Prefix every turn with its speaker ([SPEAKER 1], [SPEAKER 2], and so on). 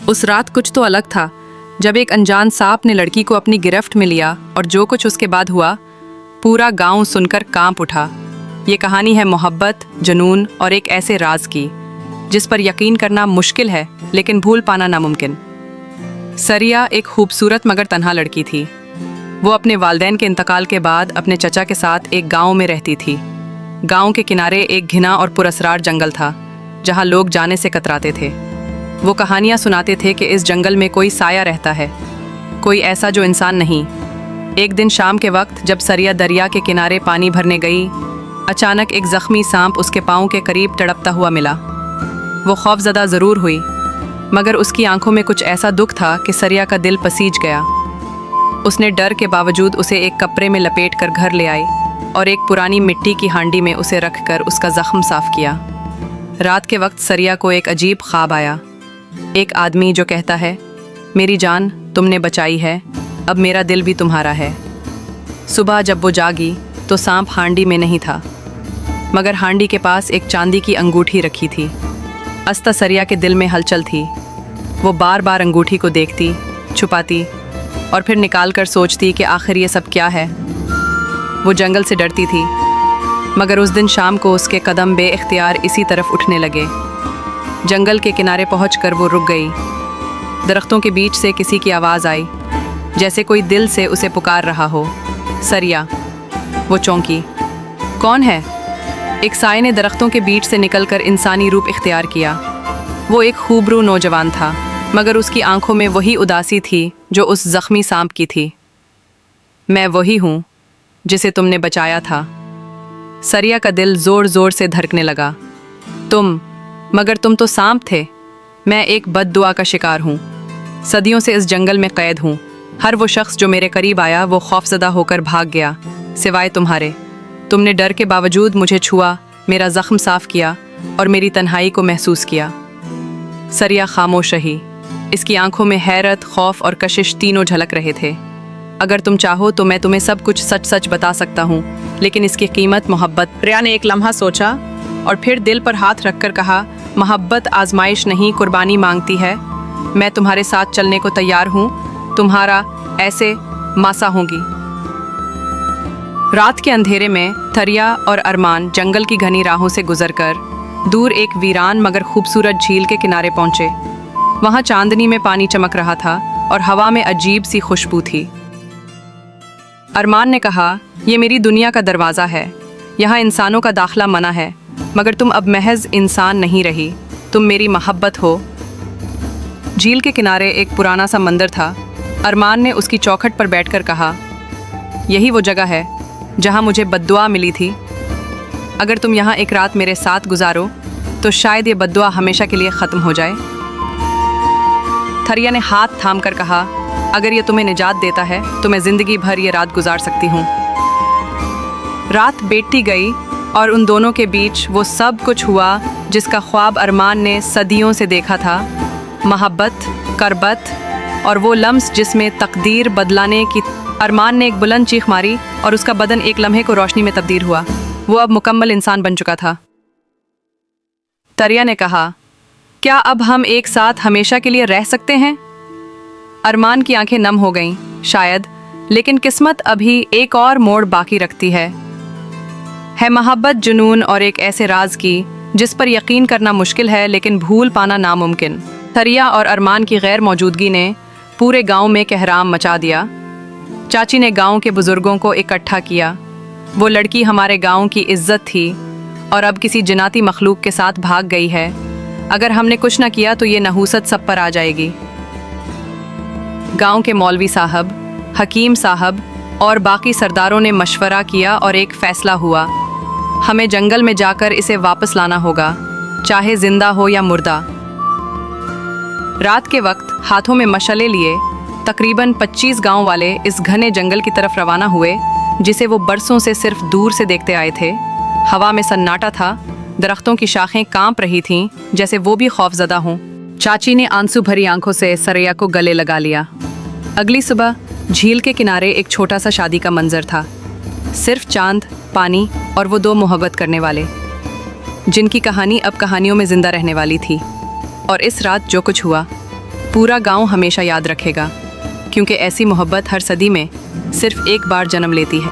[SPEAKER 1] उस रात कुछ तो अलग था जब एक अनजान सांप ने लड़की को अपनी गिरफ्त में लिया और जो कुछ उसके बाद हुआ पूरा गांव सुनकर कांप उठा। ये कहानी है मोहब्बत, जुनून और एक ऐसे राज की जिस पर यकीन करना मुश्किल है लेकिन भूल पाना नामुमकिन। सरिया एक खूबसूरत मगर तन्हा लड़की थी। वो अपने वालिदैन के इंतकाल के बाद अपने चचा के साथ एक गांव में रहती थी। गांव के किनारे एक घिना और पुरअसरार जंगल था जहां लोग जाने से कतराते थे। वो कहानियां सुनाते थे कि इस जंगल में कोई साया रहता है, कोई ऐसा जो इंसान नहीं। एक दिन शाम के वक्त जब सरिया दरिया के किनारे पानी भरने गई, अचानक एक ज़ख्मी सांप उसके पाँव के करीब तड़पता हुआ मिला। वो खौफज़दा ज़रूर हुई मगर उसकी आंखों में कुछ ऐसा दुख था कि सरिया का दिल पसीज गया। उसने डर के बावजूद उसे एक कपड़े में लपेट कर घर ले आई और एक पुरानी मिट्टी की हांडी में उसे रख कर उसका ज़ख्म साफ़ किया। रात के वक्त सरिया को एक अजीब ख्वाब आया। एक आदमी जो कहता है, मेरी जान तुमने बचाई है, अब मेरा दिल भी तुम्हारा है। सुबह जब वो जागी तो सांप हांडी में नहीं था मगर हांडी के पास एक चांदी की अंगूठी रखी थी। अस्ता सरिया के दिल में हलचल थी। वो बार बार अंगूठी को देखती, छुपाती और फिर निकाल कर सोचती कि आखिर ये सब क्या है। वो जंगल से डरती थी मगर उस दिन शाम को उसके कदम बेइख्तियार इसी तरफ उठने लगे। जंगल के किनारे पहुंचकर वो रुक गई। दरख्तों के बीच से किसी की आवाज़ आई, जैसे कोई दिल से उसे पुकार रहा हो, सरिया। वो चौंकी। कौन है? एक साए ने दरख्तों के बीच से निकलकर इंसानी रूप इख्तियार किया। वो एक खूबरू नौजवान था मगर उसकी आंखों में वही उदासी थी जो उस ज़ख्मी सांप की थी। मैं वही हूँ जिसे तुमने बचाया था। सरिया का दिल ज़ोर ज़ोर से धड़कने लगा। मगर तुम तो सांप थे। मैं एक बद्दुआ का शिकार हूँ। सदियों से इस जंगल में कैद हूँ। हर वो शख्स जो मेरे करीब आया वो खौफज़दा होकर भाग गया, सिवाय तुम्हारे। तुमने डर के बावजूद मुझे छुआ, मेरा ज़ख्म साफ़ किया और मेरी तन्हाई को महसूस किया। सरिया खामोश रही। इसकी आंखों में हैरत, खौफ और कशिश तीनों झलक रहे थे। अगर तुम चाहो तो मैं तुम्हें सब कुछ सच सच बता सकता हूँ, लेकिन इसकी कीमत मोहब्बत। रिया ने एक लम्हा सोचा और फिर दिल पर हाथ रखकर कहा, मोहब्बत आजमाइश नहीं, कुर्बानी मांगती है। मैं तुम्हारे साथ चलने को तैयार हूँ, तुम्हारा ऐसे मासा होंगी। रात के अंधेरे में थरिया और अरमान जंगल की घनी राहों से गुजरकर दूर एक वीरान मगर खूबसूरत झील के किनारे पहुंचे। वहां चांदनी में पानी चमक रहा था और हवा में अजीब सी खुशबू थी। अरमान ने कहा, ये मेरी दुनिया का दरवाज़ा है। यहाँ इंसानों का दाखला मना है, मगर तुम अब महज इंसान नहीं रही, तुम मेरी मोहब्बत हो। झील के किनारे एक पुराना सा मंदिर था। अरमान ने उसकी चौखट पर बैठकर कहा, यही वो जगह है जहाँ मुझे बद्दुआ मिली थी। अगर तुम यहाँ एक रात मेरे साथ गुजारो तो शायद ये बद्दुआ हमेशा के लिए ख़त्म हो जाए। थरिया ने हाथ थाम कर कहा, अगर ये तुम्हें निजात देता है तो मैं ज़िंदगी भर ये रात गुजार सकती हूँ। रात बीतती गई और उन दोनों के बीच वो सब कुछ हुआ जिसका ख्वाब अरमान ने सदियों से देखा था। मोहब्बत, करबत और वो लम्स जिसमें तकदीर बदलाने की। अरमान ने एक बुलंद चीख मारी और उसका बदन एक लम्हे को रोशनी में तब्दील हुआ। वो अब मुकम्मल इंसान बन चुका था। तरिया ने कहा, क्या अब हम एक साथ हमेशा के लिए रह सकते हैं? अरमान की आंखें नम हो गईं। शायद, लेकिन किस्मत अभी एक और मोड़ बाकी रखती है मोहब्बत, जुनून और एक ऐसे राज की जिस पर यकीन करना मुश्किल है लेकिन भूल पाना नामुमकिन। तरिया और अरमान की गैर मौजूदगी ने पूरे गांव में कहराम मचा दिया। चाची ने गांव के बुजुर्गों को इकट्ठा किया। वो लड़की हमारे गांव की इज्जत थी और अब किसी जिनाती मखलूक के साथ भाग गई है। अगर हमने कुछ न किया तो ये नहूसत सब पर आ जाएगी। गांव के मौलवी साहब, हकीम साहब और बाकी सरदारों ने मशवरा किया और एक फ़ैसला हुआ, हमें जंगल में जाकर इसे वापस लाना होगा, चाहे जिंदा हो या मुर्दा। रात के वक्त हाथों में मशले लिए तकरीबन 25 गांव वाले इस घने जंगल की तरफ रवाना हुए जिसे वो बरसों से सिर्फ दूर से देखते आए थे। हवा में सन्नाटा था, दरख्तों की शाखें कांप रही थीं जैसे वो भी खौफजदा हों। चाची ने आंसू भरी आंखों से सरिया को गले लगा लिया। अगली सुबह झील के किनारे एक छोटा सा शादी का मंजर था। सिर्फ चांद, पानी और वो दो मोहब्बत करने वाले जिनकी कहानी अब कहानियों में जिंदा रहने वाली थी। और इस रात जो कुछ हुआ पूरा गांव हमेशा याद रखेगा, क्योंकि ऐसी मोहब्बत हर सदी में सिर्फ एक बार जन्म लेती है।